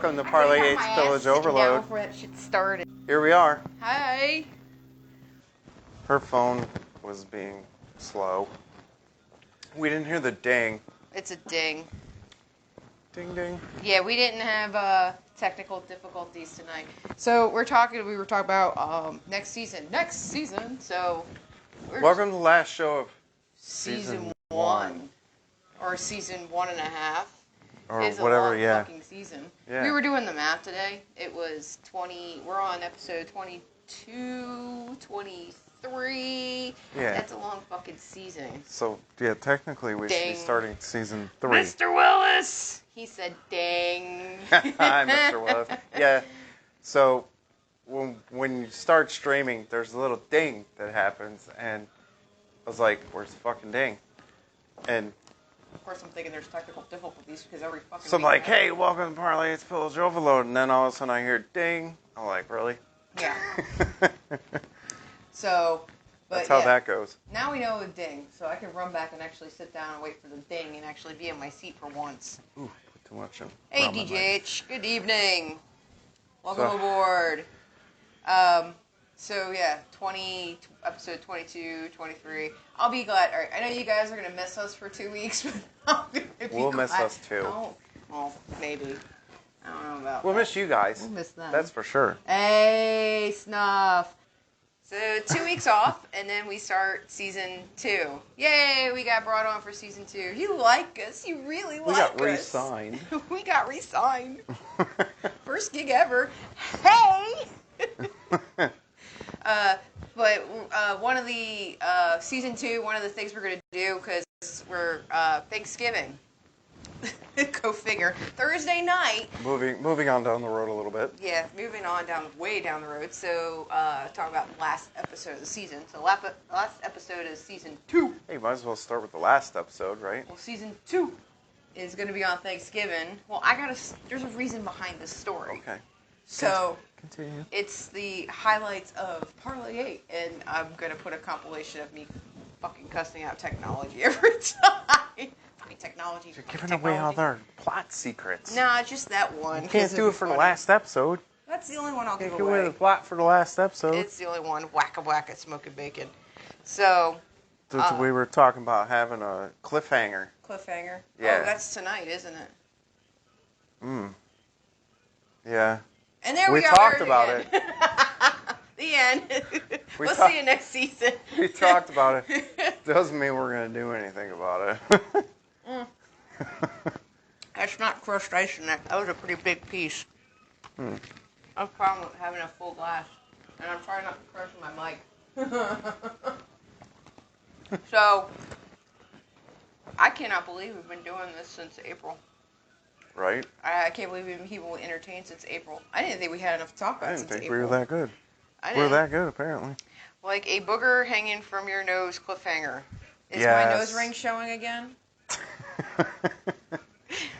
Welcome to Parlay 8's Pillage Overload. Before that shit started. Here we are. Hi. Her phone was being slow. We didn't hear the ding. It's a ding. Ding ding. Yeah, we didn't have technical difficulties tonight. So we were talking about next season. So welcome to the last show of season 1. Or season 1.5. Or it's whatever, a long yeah. fucking season. Yeah. We were doing the math today. It was 20. We're on episode 22, 23. Yeah. That's a long fucking season. So, yeah, technically we should be starting season 3. Mr. Willis! He said, dang. Hi, Mr. Willis. Yeah. So, when you start streaming, there's a little ding that happens, and I was like, where's the fucking ding? And of course, I'm thinking there's technical difficulties because every fucking. so I'm like, hey, welcome to Parlay 8's Pillage Overload, and then all of a sudden I hear ding. I'm like, really? Yeah. So, but that's how that goes. Now we know the ding, so I can run back and actually sit down and wait for the ding and actually be in my seat for once. Ooh, put too much in. Hey, DJH, good evening. Welcome So, aboard. So yeah, episode 22, 23. I'll be glad. All right, I know you guys are gonna miss us for 2 weeks, but I'm gonna be we'll glad. miss us too. Oh, well, maybe. I don't know about. We'll miss you guys. We'll miss them. That's for sure. Hey, Snuff. So 2 weeks off, and then we start season 2. Yay, we got brought on for season 2. You like us. You really like us. We got re-signed. We got re-signed. First gig ever. Hey! But one of the, season 2, one of the things we're going to do, because we're, Thanksgiving. Go figure. Thursday night. Moving on down the road a little bit. Yeah, moving on way down the road. So, talk about the last episode of the season. So, last episode is season 2. Hey, might as well start with the last episode, right? Well, season 2 is going to be on Thanksgiving. Well, there's a reason behind this story. Okay. So, continue. It's the highlights of Parlay 8, and I'm going to put a compilation of me fucking cussing out technology every time. Fucking technology. You're giving away all their plot secrets. Nah, just that one. You can't do it for the last episode. That's the only one I'll give away. Give away the plot for the last episode. It's the only one. Whack-a-whack at smoking bacon. So... we were talking about having a cliffhanger. Cliffhanger? Yeah. Oh, that's tonight, isn't it? Yeah. And there we go. We talked about it. The end. We'll see you next season. We talked about it. Doesn't mean we're going to do anything about it. That's not crushed ice in that. That was a pretty big piece. I have a problem with having a full glass. And I'm trying not to crush my mic. So, I cannot believe we've been doing this since April. Right? I can't believe we've been keeping entertained since April. I didn't think we had enough to talk about since April. I didn't think we were that good. We're that good, apparently. Like a booger hanging from your nose cliffhanger. Is my nose ring showing again?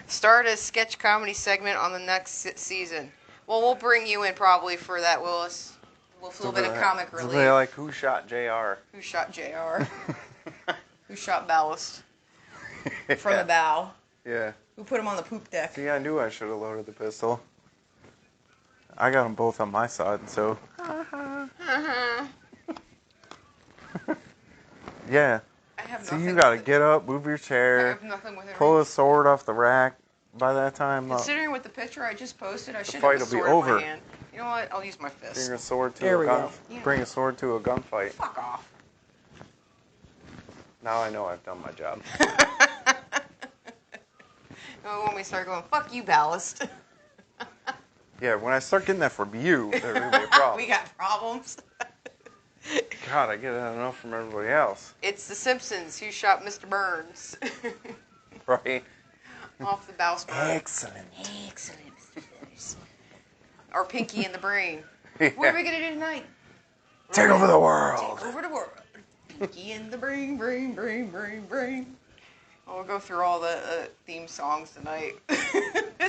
Start a sketch comedy segment on the next season. Well, we'll bring you in probably for that, Willis. We'll feel a bit of comic relief. They're like, who shot JR? Who shot JR? Who shot Ballast? From the bow. Yeah. Who put him on the poop deck? See, I knew I should have loaded the pistol. I got them both on my side, so... Yeah. I have See, nothing. you gotta get up, move your chair, I have nothing with it. pull a sword off the rack. By that time... Considering with the picture I just posted, I should have fight a will be sword over. in my hand. You know what? I'll use my fist. Bring a sword to There a we gun. go. Yeah. Bring a sword to a gunfight. Fuck off. Now I know I've done my job. When we start going, fuck you, Ballast. Yeah, when I start getting that from you, there's gonna be a problem. We got problems. God, I get enough from everybody else. It's The Simpsons. Who shot Mr. Burns? Right? Off the bowsprit. Excellent. Excellent, Mr. Burns. Or Pinky in the Brain. Yeah. What are we going to do tonight? Take over the world. Take over the world. Pinky in the brain, brain, brain, brain, brain. Well, we'll go through all the theme songs tonight.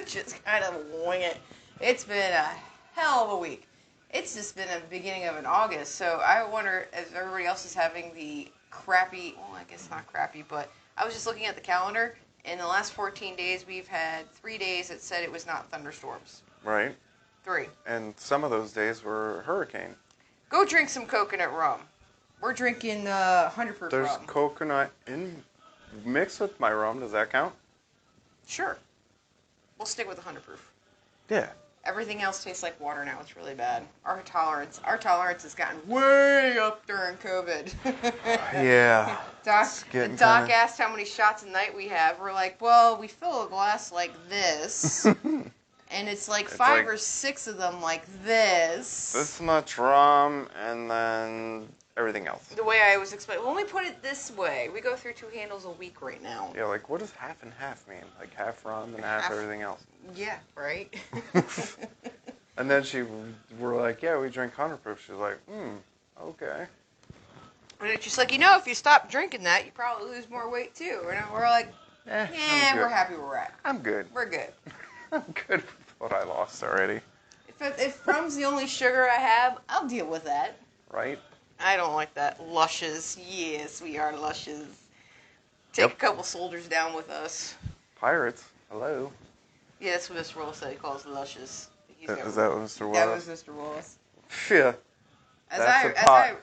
Just kind of wing it. It's been a hell of a week. It's just been the beginning of an August, so I wonder if everybody else is having the crappy, well, I guess not crappy, but I was just looking at the calendar. In the last 14 days, we've had 3 days that said it was not thunderstorms. Right. 3. And some of those days were hurricane. Go drink some coconut rum. We're drinking 100 proof There's rum. coconut mixed with my rum. Does that count? Sure. We'll stick with 100 proof. Yeah. Everything else tastes like water now. It's really bad. Our tolerance has gotten way up during COVID. Yeah. The doc asked how many shots a night we have. We're like, well, we fill a glass like this, and it's like It's 5 like- or 6 of them like this. This much rum and then everything else. The way I always explain, when we put it this way, we go through 2 handles a week right now. Yeah, like what does half and half mean? Like half rum and half everything else. Yeah, right? And then we're like, yeah, we drink 100 proof. She's like, okay. And it's just like, if you stop drinking that, you probably lose more weight too. And we're like, I'm we're good. happy where we're at. I'm good. We're good. I'm good with what I lost already. If rum's the only sugar I have, I'll deal with that. Right? I don't like that. Lushes. Yes, we are lushes. Take a couple soldiers down with us. Pirates. Hello. Yeah, that's what Mr. Willis said. He calls Lushes. Is that what Mr. Willis? That was Mr. Willis. Yeah. That's a pot.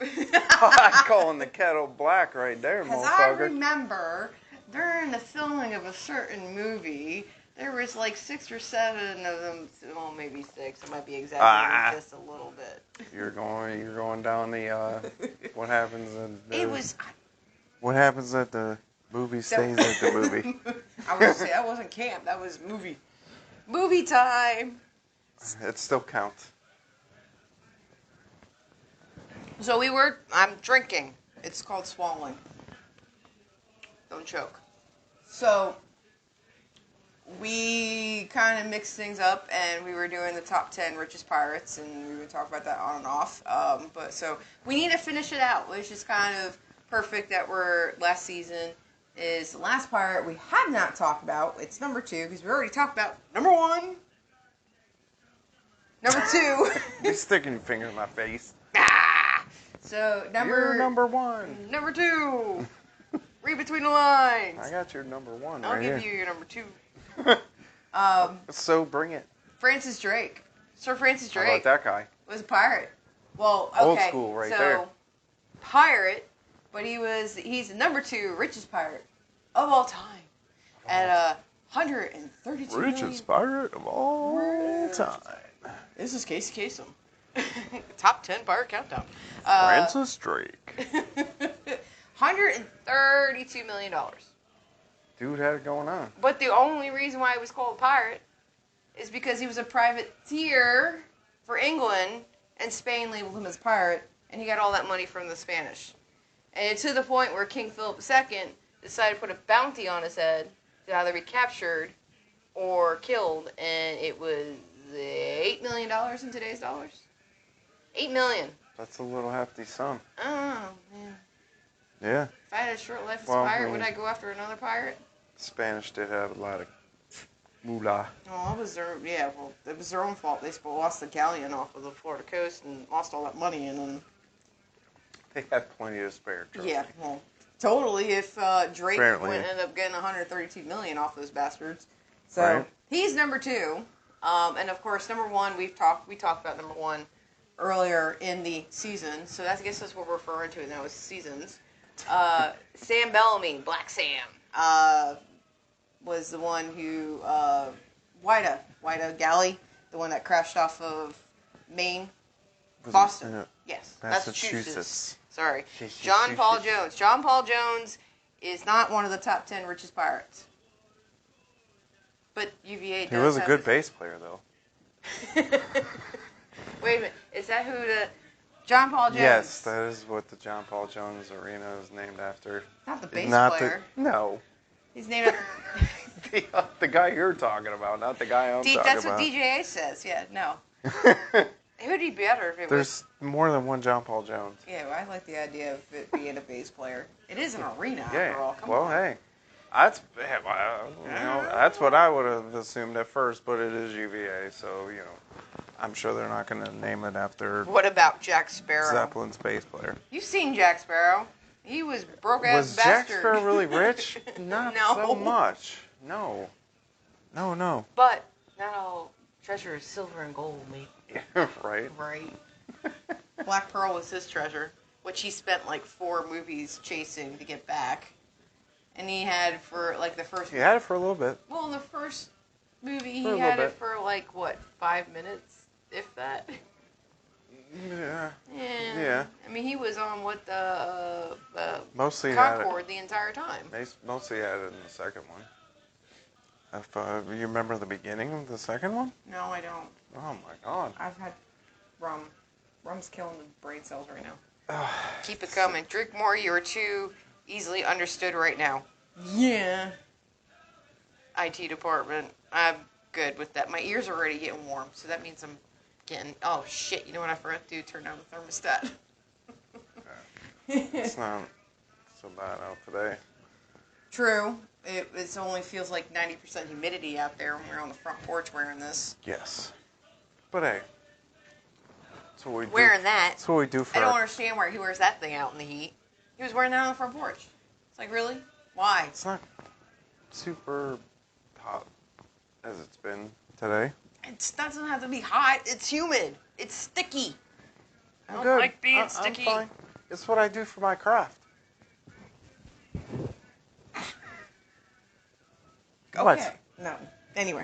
Pot calling the kettle black right there, As I motherfucker. remember, during the filming of a certain movie, there was like 6 or 7 of them. Well, maybe 6. I might be exaggerating just a little bit. You're going down the what happens in the, It was. what happens at the movie stays at the movie. I was say that wasn't camp. That was movie. Movie time. It still counts. So I'm drinking. It's called swallowing. Don't choke. So, we kind of mixed things up, and we were doing the top 10 richest pirates, and we would talk about that on and off. But so, we need to finish it out, which is kind of perfect that last season is the last pirate we have not talked about. It's number 2, because we already talked about number 1. Number 2. You're sticking your finger in my face. So, You're number 1. Number 2. Read between the lines. I got your number 1 I'll right give here. you your number 2. So bring it. Francis Drake. Sir Francis How Drake about that guy? was a pirate. Well, okay. Old school right there. Pirate, but he's the number 2 richest pirate of all time at 132 million. Richest pirate of all time. This is Casey Kasem. Top 10 pirate countdown. Francis Drake. $132 million. Dude had it going on. But the only reason why he was called a pirate is because he was a privateer for England, and Spain labeled him as pirate, and he got all that money from the Spanish. And to the point where King Philip II decided to put a bounty on his head to either be captured or killed, and it was $8 million in today's dollars. $8 million. That's a little hefty sum. Oh, man. Yeah. If I had a short life as Well, a pirate, would I go after another pirate? Spanish did have a lot of moolah. Oh, it was their own fault. They lost the galleon off of the Florida coast and lost all that money, and then... They had plenty to spare. Yeah, well, totally. If Drake Apparently. would end up getting $132 million off those bastards, so Right. he's number 2, and of course number 1 we talked about number 1 earlier in the season, so I guess that's what we're referring to now as seasons. Sam Bellamy, Black Sam, was the one who Wida Galley, the one that crashed off of Maine, Boston. Yes, Massachusetts. Sorry. John Paul Jones. John Paul Jones is not one of the top 10 richest pirates. But UVA does. He was a have good bass player, though. Wait a minute. Is that who the... John Paul Jones? Yes, that is what the John Paul Jones Arena is named after. Not the bass Not player. No. He's named after... The guy you're talking about, not the guy I'm talking That's about. what DJA says. Yeah, no. It would be better if it was... There's more than one John Paul Jones. Yeah, well, I like the idea of it being a bass player. It is an arena, Yeah. after all. Come Well, on. hey. That's what I would have assumed at first, but it is UVA, so, I'm sure they're not going to name it after What about Jack Sparrow? Zeppelin's bass player. You've seen Jack Sparrow. He was broke-ass Was bastard. Jack Sparrow really rich? Not No. so much. No. No. But not all treasure is silver and gold, mate. Yeah, right. Right. Black Pearl was his treasure, which he spent like 4 movies chasing to get back. And he had for like the first. He had it for a little bit. Well, in the first movie, For a he little had it bit. for like what, 5 minutes, if that. Yeah. Yeah. Yeah. I mean, he was on what the Mostly had it. Concord the entire time. Mostly had it in the second one. If you remember the beginning of the second one? No, I don't. Oh my god. I've had rum. Rum's killing the brain cells right now. Ugh. Keep it coming. Drink more. You are too easily understood right now. Yeah. IT department. I'm good with that. My ears are already getting warm, so that means I'm getting. Oh shit! You know what I forgot to do? Turn down the thermostat. It's not so bad out today. True. It only feels like 90% humidity out there when we're on the front porch wearing this. Yes. But hey. That's what we do. Wearing that. That's what we do for I don't our... understand why he wears that thing out in the heat. He was wearing that on the front porch. It's like, really? Why? It's not super hot as it's been today. It doesn't have to be hot. It's humid. It's sticky. I don't Good. like being sticky. I'm fine. It's what I do for my craft. Okay. What? No. Anyway,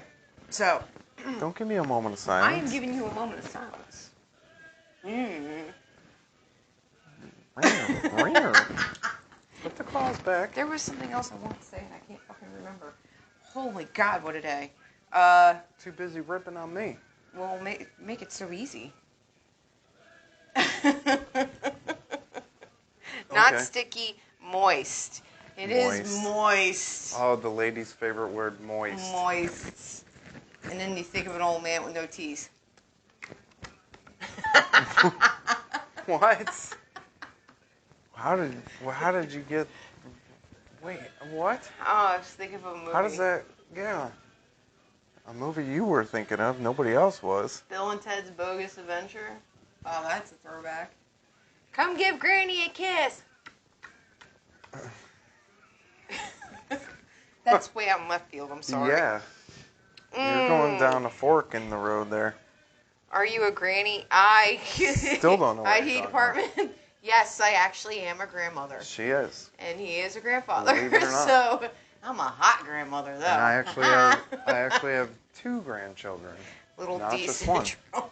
so. Don't give me a moment of I am silence. giving you a moment of silence. Put the claws back. There was something else I wanted to say and I can't fucking remember. Holy God, what a day. Too busy ripping on me. Well, make it so easy. Not sticky, moist. It is moist. Oh, the lady's favorite word, moist. Moist. And then you think of an old man with no teeth. What? How did you get... Wait, what? Oh, I was thinking of a movie. How does that... Yeah. A movie you were thinking of, nobody else was. Bill and Ted's Bogus Adventure. Oh, that's a throwback. Come give Granny a kiss. That's way out in left field, I'm sorry. Yeah. You're going down a fork in the road there. Are you a granny? I Still don't know what IT you're talking department. Yes, I actually am a grandmother. She is. And he is a grandfather. Believe it or not. So I'm a hot grandmother though. And I actually have 2 grandchildren. Little not D just one. syndrome.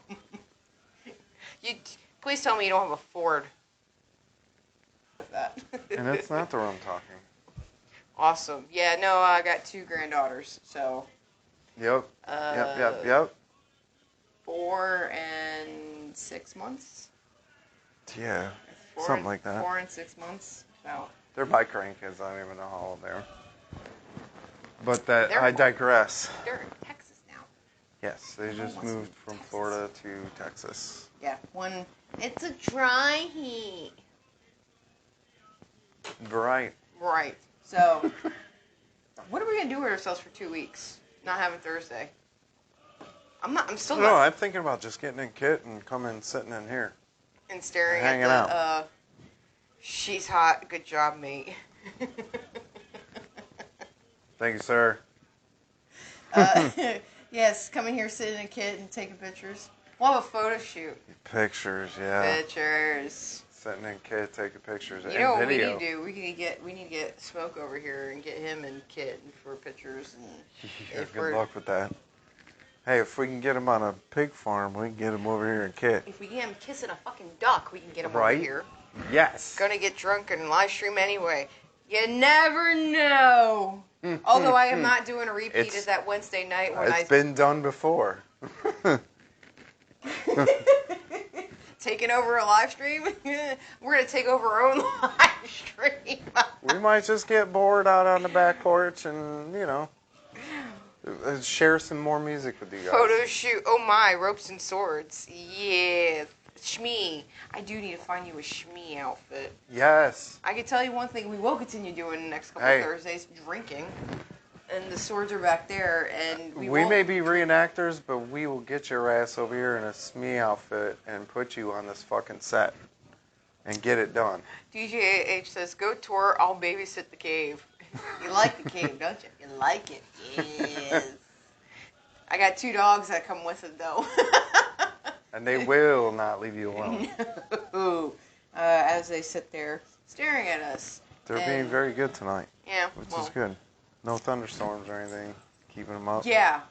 Please tell me you don't have a Ford. That. And it's not the room talking. Awesome. Yeah, no, I got 2 granddaughters, so. Yep. Yep. 4 and 6 months. Yeah. Something like that. 4 and 6 months. So. They're my grandkids. I don't even know how old they are. But They're I digress. They're in Texas now. Yes, they just moved from Florida to Texas. Yeah, it's a dry heat. Right. Right. So, what are we gonna do with ourselves for 2 weeks? Not having Thursday. I'm still No, not. I'm thinking about just getting in kit and coming sitting in here. And staring hanging at the, out. She's hot. Good job, mate. Thank you, sir. Yes, coming here, sitting in a kit and taking pictures. We'll have a photo shoot. Pictures, yeah. Pictures. Sitting in kit, taking pictures, You and know what video. we need to do? We need to get Smoke over here and get him and Kit for pictures. And Yeah, if good luck with that. Hey, if we can get him on a pig farm, we can get him over here in kit. If we get him kissing a fucking duck, we can get him Right? over here. Yes. Gonna get drunk and live stream anyway. You never know. Although I am not doing a repeat of that Wednesday night when It's been done before. taking over a live stream. We're gonna take over our own live stream. We might just get bored out on the back porch and, share some more music with you guys. Photo shoot. Oh my, ropes and swords. Yeah. Shmee. I do need to find you a Shmee outfit. Yes. I can tell you one thing we will continue doing in the next couple of Thursdays, drinking. And the swords are back there, and we may be reenactors, but we will get your ass over here in a SME outfit and put you on this fucking set and get it done. DJH says, go tour, I'll babysit the cave. You like the cave, don't you? You like it. Yes. I got 2 dogs that come with it, though. And they will not leave you alone. No. As they sit there staring at us. They're being very good tonight. Yeah. Which is good. No thunderstorms or anything keeping them up. Yeah.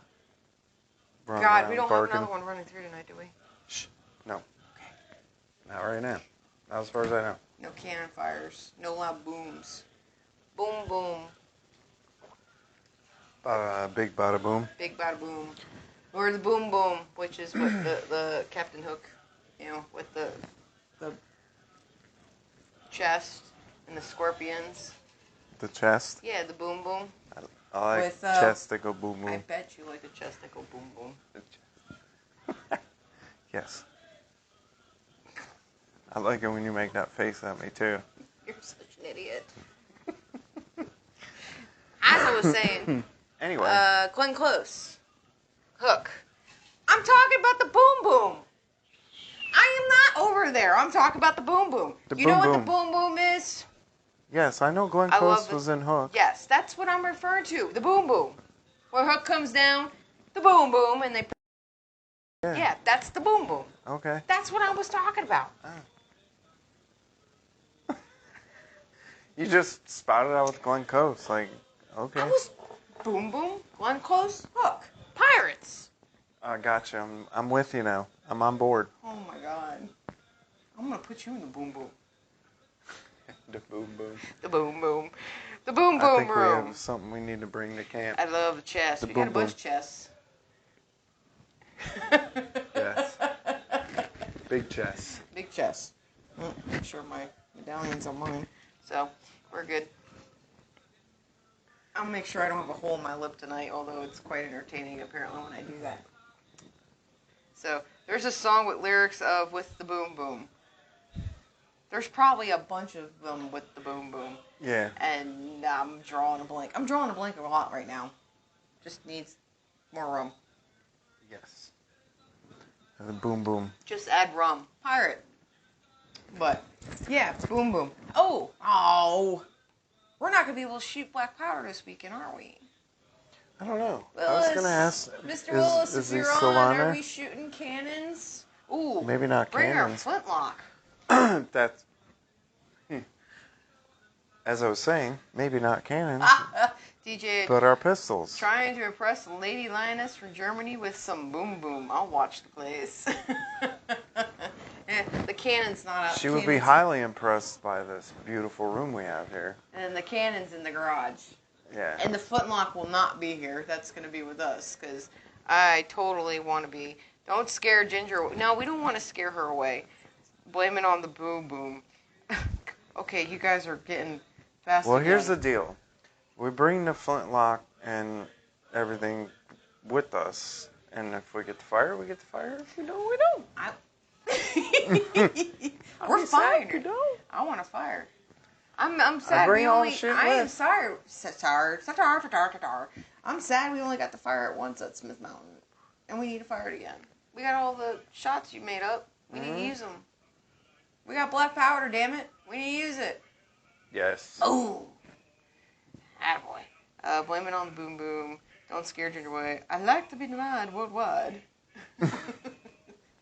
Running God, around, we don't barking. have another one running through tonight, do we? Shh. No. Okay. Not right now. Not as far as I know. No cannon fires. No loud booms. Boom, boom. Big bada boom. Big bada boom. Or the boom boom, which is what the Captain Hook, with the chest and the scorpions. The chest? Yeah, the boom boom. I like chests that go boom boom. I bet you like a chest that go boom boom. Yes. I like it when you make that face at me, too. You're such an idiot. As I was saying, Anyway. Glenn Close, Hook. I'm talking about the boom boom. I am not over there. I'm talking about the boom boom. You know what the boom boom is? Yes, I know Glenn Close was in Hook. Yes, that's what I'm referring to. The boom boom. Where Hook comes down, the boom boom, and they... Yeah, that's the boom boom. Okay. That's what I was talking about. Oh. You just spouted out with Glenn Close, like, okay. I was boom boom, Glenn Close, Hook. Pirates. I gotcha. I'm with you now. I'm on board. Oh my God. I'm going to put you in the boom boom. The boom boom. The boom boom. The boom boom I think room. we have something we need to bring to camp. I love the chest. We got a bunch of chests. Yes. Big chest. Big chest. Make sure my medallion's on mine. So, we're good. I'll make sure I don't have a hole in my lip tonight, although it's quite entertaining apparently when I do that. So, there's a song with lyrics of With the Boom Boom. There's probably a bunch of them with the boom boom. Yeah. And I'm drawing a blank. I'm drawing a blank a lot right now. Just needs more rum. Yes. The boom boom. Just add rum. Pirate. But, yeah, boom boom. Oh. We're not going to be able to shoot black powder this weekend, are we? I don't know. Willis, I was going to ask. Mr. Willis, is if you're still on, there? are we shooting cannons? Ooh. Maybe not bring cannons. Bring our flintlock. That's... As I was saying, maybe not cannons, DJ, but our pistols. Trying to impress Lady Lioness from Germany with some boom boom. I'll watch the place. The cannon's not out. She would be highly impressed by this beautiful room we have here. And the cannon's in the garage. Yeah. And the flintlock will not be here. That's going to be with us, because I totally want to be. Don't scare Ginger. No, we don't want to scare her away. Blame it on the boom boom. Okay, you guys are getting fast. Well, again. here's the deal. We bring the flintlock and everything with us, and if we get the fire, we get the fire. If we don't, we don't. We're fired. We don't. I want to fire. I'm sad. bring all the shit I am with. sorry. I'm sad we only got the fire at once at Smith Mountain, and we need to fire it again. We got all the shots you made up. We need to use them. We got black powder. Damn it. We need to use it. Yes. Oh. Attaboy. Blame it on the boom boom. Don't scare Ginger away. I like to be denied worldwide.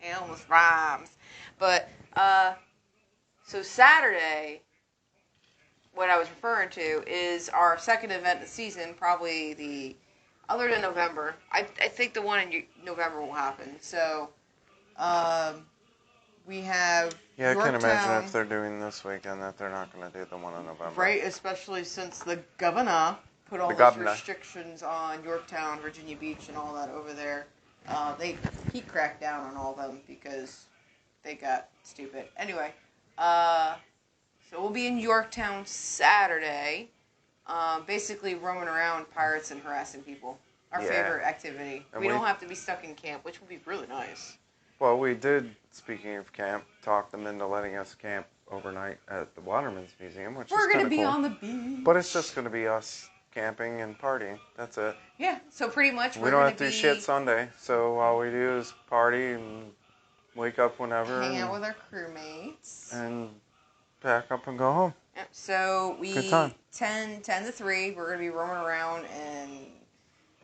It almost rhymes. But, so Saturday, what I was referring to is our second event of the season, probably other than November. I think the one in November will happen. So, we have Yeah, I Yorktown, can imagine if they're doing this weekend that they're not going to do the one in November. right, especially since the governor put all those restrictions on Yorktown, Virginia Beach, and all that over there. He cracked down on all of them because they got stupid. Anyway, so we'll be in Yorktown Saturday, basically roaming around pirates and harassing people. Our favorite activity. And we don't have to be stuck in camp, which would be really nice. Well, we did, speaking of camp, talk them into letting us camp overnight at the Waterman's Museum, which We're is going to be cool. on the beach. But it's just going to be us camping and partying. That's it. Yeah, so pretty much we don't have to do shit Sunday, so all we do is party and wake up whenever. Hang out with our crewmates. And pack up and go home. Yep, so Good time. 10 to 3, we're going to be roaming around and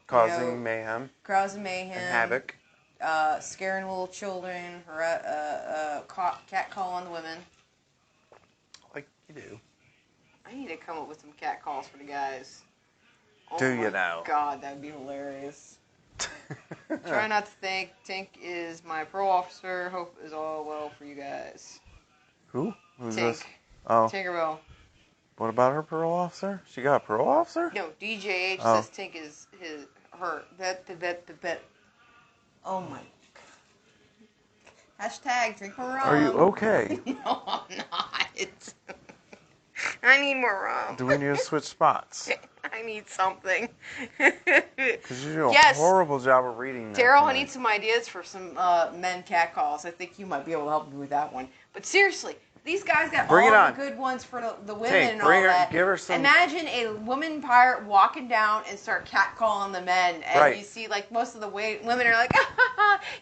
Causing mayhem. Causing mayhem. And havoc. Scaring little children, cat calling the women. Like you do. I need to come up with some cat calls for the guys. Do you now? God, that would be hilarious. Try not to think. Tink is my parole officer. Hope is all well for you guys. Who? Who's Tink. this? Oh. Tinkerbell. What about her parole officer? She got a parole officer? No, DJH says Tink is her. That. Oh my. Hashtag drink more rum. Are you okay? No, I'm not. I need more rum. Do we need to switch spots? I need something. Because you do a horrible job of reading that. Daryl, I need some ideas for some men cat calls. I think you might be able to help me with that one. But seriously, these guys got all the good ones for the women and all that. Give her some. Imagine a woman pirate walking down and start catcalling the men, and you see like most of the women are like,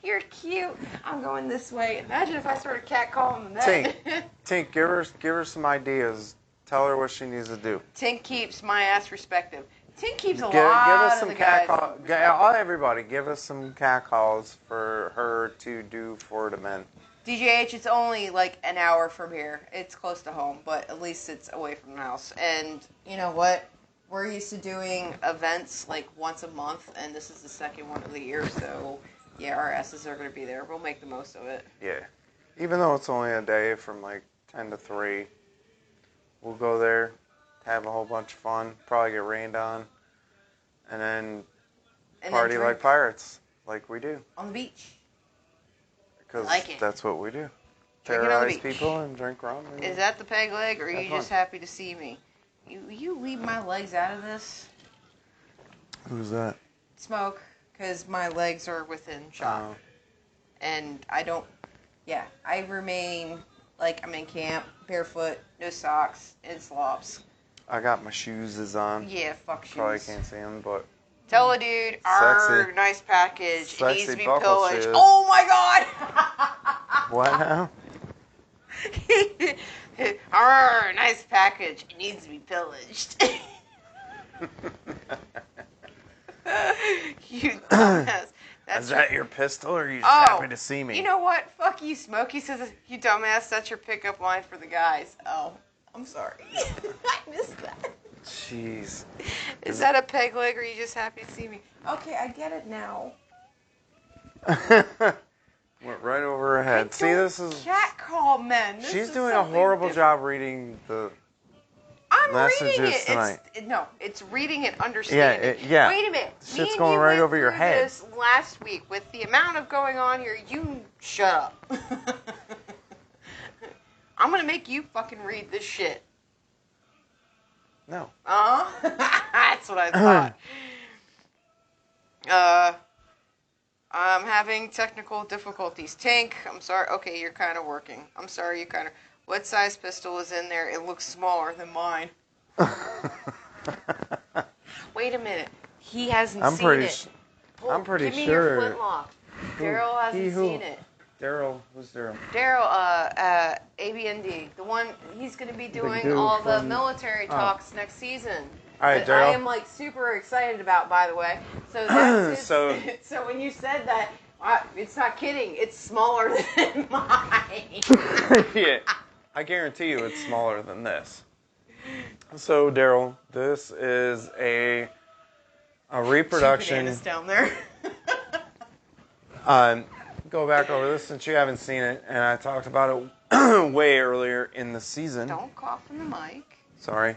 "You're cute. I'm going this way." Imagine if I started catcalling the men. Tink, give her some ideas. Tell her what she needs to do. Tink keeps my ass respective. Tink keeps a lot of the guys. Everybody, give us some cat calls for her to do for the men. DJH, it's only like an hour from here. It's close to home, but at least it's away from the house. And you know what? We're used to doing events like once a month, and this is the second one of the year, so yeah, our asses are going to be there. We'll make the most of it. Yeah. Even though it's only a day from like 10 to 3, we'll go there, have a whole bunch of fun, probably get rained on, and then party like pirates, like we do. On the beach. Because that's what we do. Terrorize people and drink rum. Is that the peg leg, or are you just happy to see me? You leave my legs out of this? Who's that? Smoke, because my legs are within shot. And I don't, I remain like I'm in camp, barefoot, no socks, and slops. I got my shoes on. Yeah, fuck shoes. Probably can't see them, but... Tell a dude, our nice package, it needs to be pillaged. Shoes. Oh my god! What now? Our nice package, it needs to be pillaged. You dumbass. Is that your pistol, or are you just happy to see me? You know what? Fuck you, Smokey says, you dumbass, that's your pickup line for the guys. Oh, I'm sorry. I missed that. Jeez. Is that a peg leg, or are you just happy to see me? Okay, I get it now. Went right over her head. See, this is... Catcall men. She's doing a horrible job reading the messages tonight. It's reading and understanding. Yeah. Wait a minute. Shit's going right over your head. This last week, with the amount of going on here, you shut up. I'm going to make you fucking read this shit. No. That's what I thought. I'm having technical difficulties. Tank, I'm sorry. Okay, you're kind of working. I'm sorry, you kind of... What size pistol is in there? It looks smaller than mine. Wait a minute. He hasn't seen it. I'm pretty give me sure... your flintlock. Daryl hasn't seen it. Daryl? Who's Daryl? Daryl, ABND. The one, he's going to be doing all the military talks next season. All right, Daryl. I am, like, super excited about, by the way. So that's so when you said that, it's not kidding. It's smaller than mine. Yeah. I guarantee you it's smaller than this. So, Daryl, this is a reproduction. Two bananas down there. Go back over this since you haven't seen it, and I talked about it way earlier in the season. Don't cough in the mic. Sorry.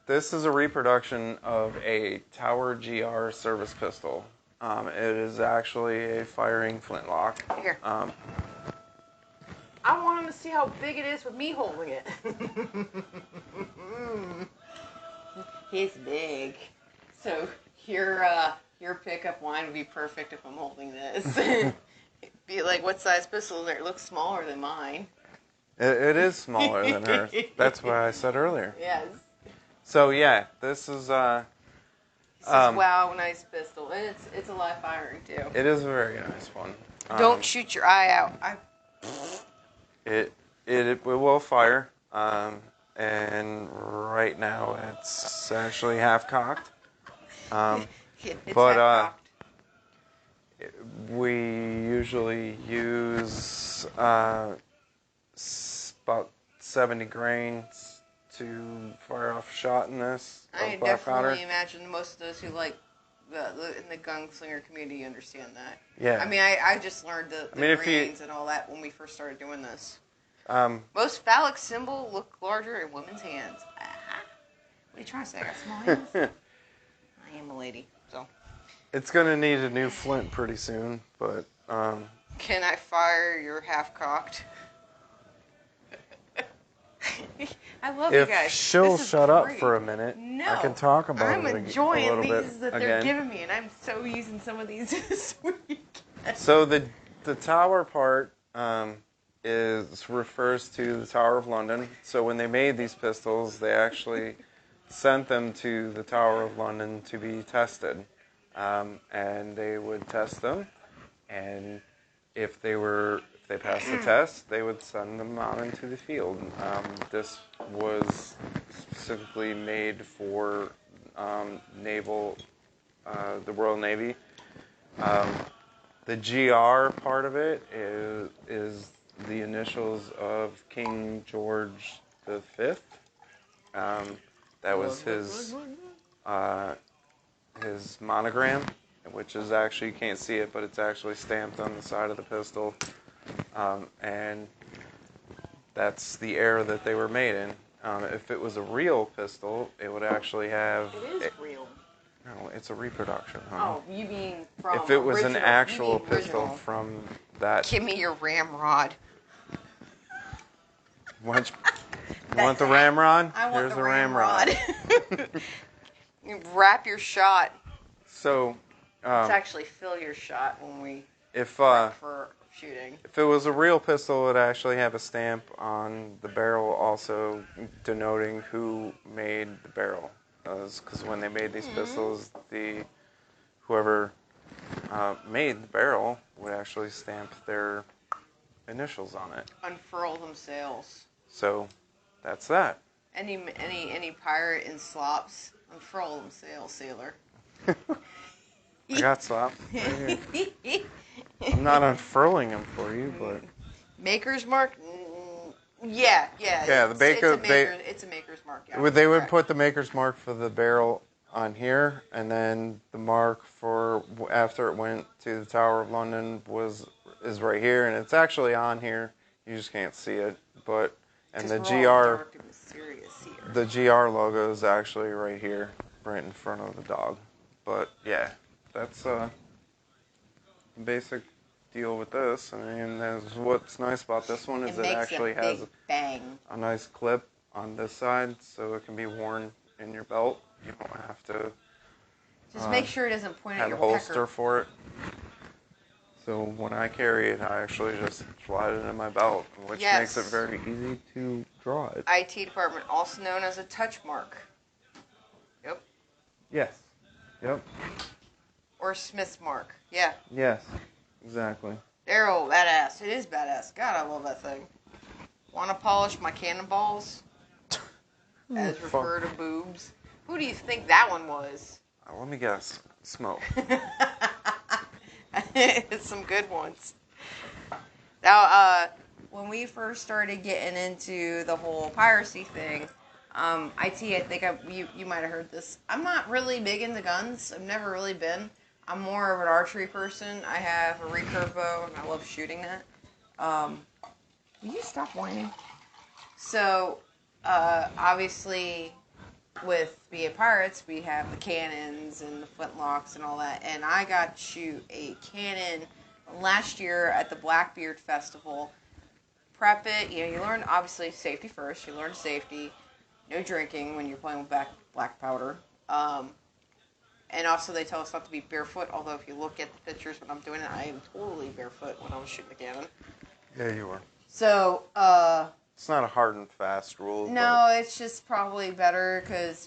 This is a reproduction of a Tower GR service pistol. It is actually a firing flintlock. Here. I want him to see how big it is with me holding it. It's big. So your pickup line would be perfect if I'm holding this. It'd be like, what size pistol is there? It looks smaller than mine. It is smaller than hers. That's what I said earlier. Yes. So yeah, this is wow, nice pistol, and it's a live firing too. It is a very nice one. Don't shoot your eye out. It will fire. and right now it's actually half cocked. It's But half-cocked. we usually use about 70 grains to fire off a shot in this. I black powder. definitely imagine most of those who like in the gunslinger community understand that. Yeah. I mean, I just learned the if you- grains and all that when we first started doing this. Most phallic symbol look larger in women's hands. What are you trying to say? I got small hands. I am a lady, so. It's gonna need a new flint pretty soon, but Can I fire your half-cocked? I love you guys. If she'll This is shut up great. for a minute, No, I can talk about I'm it enjoying a little these bit that they're again. giving me, and I'm so using some of these this week. So the tower part refers to the Tower of London. So when they made these pistols, they actually sent them to the Tower of London to be tested, and they would test them, and if they passed the test, they would send them out into the field. This was specifically made for naval, the Royal Navy. The GR part of it is the initials of King George V. That was his monogram, which is actually, you can't see it, but it's actually stamped on the side of the pistol. And that's the era that they were made in. If it was a real pistol, it would actually have... It is real. No, it's a reproduction. Oh, you mean from If it was original, an actual pistol original. from that... Give me your ramrod. You want the ramrod? I want Here's the the ramrod. You wrap your shot. So, Let's actually fill your shot when we if for shooting. if it was a real pistol, it would actually have a stamp on the barrel, also denoting who made the barrel. Because when they made these pistols, whoever made the barrel would actually stamp their initials on it. Unfurl them sails. So, that's that. Any pirate in slops, unfurl them sails, sailor. I got slapped. Right here. I'm not unfurling them for you, but Maker's mark. Yeah. Yeah, it's a maker's mark. Yeah, they would put the maker's mark for the barrel on here, and then the mark for after it went to the Tower of London is right here, and it's actually on here. You just can't see it, but and the GR logo is actually right here, right in front of the dog. But yeah, that's the basic deal with this. I mean, what's nice about this one is it actually has a nice clip on this side, so it can be worn in your belt. You don't have to just make sure it doesn't point at your have a holster pecker. for it. So when I carry it, I actually just slide it in my belt, which makes it very easy to draw it. IT department, also known as a touch mark. Yep. Yes. Yep. Or Smith's mark. Yeah. Yes. Exactly. They're all badass. It is badass. God, I love that thing. Want to polish my cannonballs? As refer to boobs. Who do you think that one was? Let me guess. Smoke. It's some good ones. Now, when we first started getting into the whole piracy thing, IT, I think you might have heard this. I'm not really big into guns. I've never really been. I'm more of an archery person. I have a recurve bow, and I love shooting that. Will you stop whining? So, obviously, with being pirates, we have the cannons and the flintlocks and all that. And I got to shoot a cannon last year at the Blackbeard Festival. Prep it. You learn, obviously, safety first. You learn safety. No drinking when you're playing with black powder. And also, they tell us not to be barefoot. Although, if you look at the pictures when I'm doing it, I am totally barefoot when I was shooting the cannon. Yeah, you were. So, it's not a hard and fast rule. No, it's just probably better because,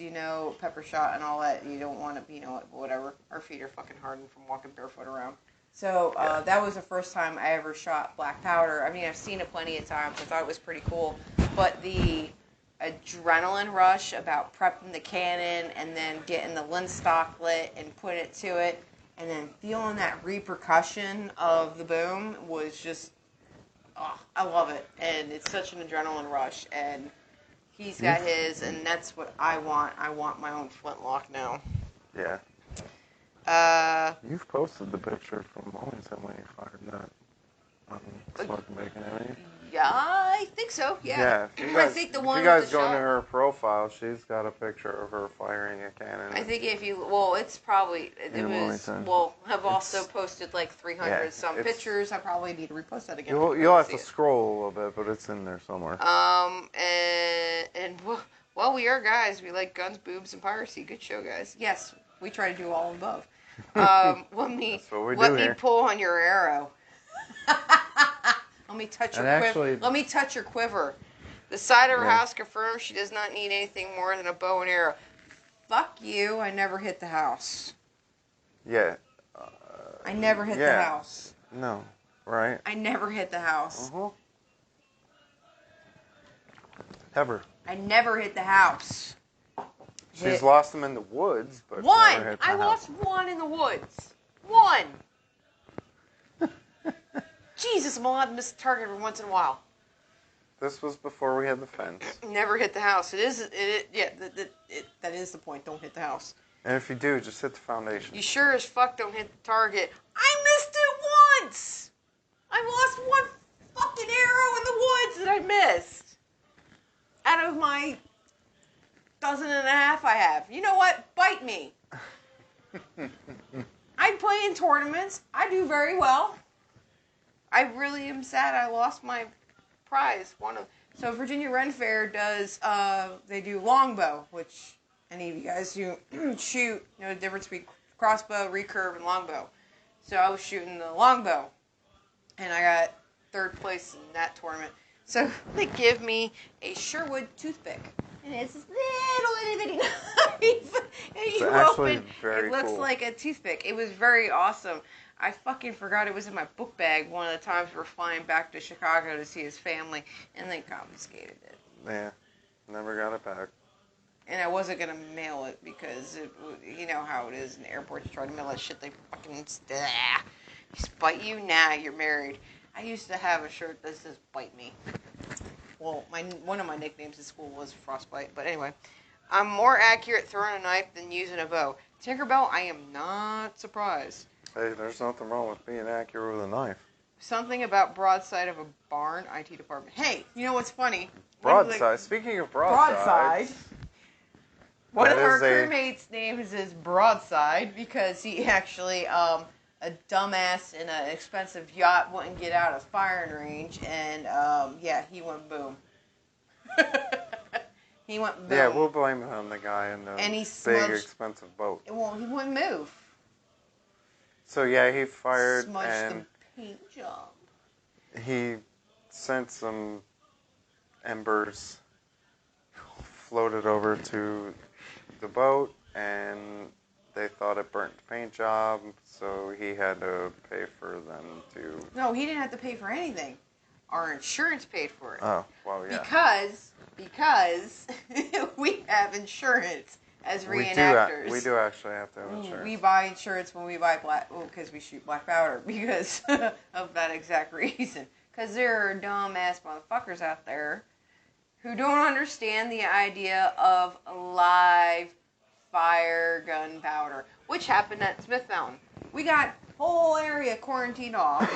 pepper shot and all that. You don't want to, whatever. Our feet are fucking hardened from walking barefoot around. So, that was the first time I ever shot black powder. I mean, I've seen it plenty of times. I thought it was pretty cool. But adrenaline rush about prepping the cannon and then getting the linstock lit and putting it to it, and then feeling that repercussion of the boom was just, oh, I love it. And it's such an adrenaline rush. And he's got his, and that's what I want. I want my own flintlock now. Yeah. You've posted the picture from Molly's when you fired that on Smoking Bacon, haven't you? Yeah, I think so. Yeah. I think the one. If you guys go into her profile, she's got a picture of her firing a cannon. I think if you, well, it's probably it was. Well, I've also posted like 300 some pictures. I probably need to repost that again. You'll have to scroll a little bit, but it's in there somewhere. And well, we are guys. We like guns, boobs, and piracy. Good show, guys. Yes, we try to do all above. Let me pull on your arrow. Let me touch your quiver. Let me touch your quiver. The side of her house confirms she does not need anything more than a bow and arrow. Fuck you! I never hit the house. Yeah. I never hit the house. No. Right. I never hit the house. Ever. I never hit the house. She's lost them in the woods, but one. Never hit the I house. lost one in the woods. One. Jesus, I'm allowed to miss the target every once in a while. This was before we had the fence. Never hit the house. That is the point. Don't hit the house. And if you do, just hit the foundation. You sure as fuck don't hit the target. I missed it once! I lost one fucking arrow in the woods that I missed. Out of my 1.5 I have. You know what? Bite me. I play in tournaments. I do very well. I really am sad I lost my prize. So Virginia Ren Fair does, they do longbow, which any of you guys who shoot know the difference between crossbow, recurve, and longbow. So I was shooting the longbow, and I got 3rd place in that tournament. So they give me a Sherwood toothpick, and it's this little itty bitty knife, and you open, it looks like a toothpick. It was very awesome. I fucking forgot it was in my book bag one of the times we were flying back to Chicago to see his family, and they confiscated it. Yeah, never got it back. And I wasn't going to mail it because, you know how it is in the airport. You try to mail that shit, they fucking spite you. Nah, you're married. I used to have a shirt that says bite me. Well, one of my nicknames in school was Frostbite, but anyway. I'm more accurate throwing a knife than using a bow. Tinkerbell, I am not surprised. Hey, there's nothing wrong with being accurate with a knife. Something about broadside of a barn, IT department. Hey, you know what's funny? Broadside. Speaking of broadside. One of our crewmates' names is Broadside because he actually, a dumbass in an expensive yacht wouldn't get out of firing range, and he went boom. He went boom. Yeah, we'll blame it on the guy in the big expensive boat. Well, he wouldn't move. So yeah, he fired and the paint job. He sent some embers floated over to the boat, and they thought it burnt the paint job, so he had to pay for them to... No, he didn't have to pay for anything. Our insurance paid for it. Oh, well, yeah. Because we have insurance as reenactors. We do actually have to have insurance. We buy insurance when we buy because we shoot black powder, because of that exact reason. Because there are dumbass motherfuckers out there who don't understand the idea of live fire gunpowder, which happened at Smith Mountain. We got whole area quarantined off,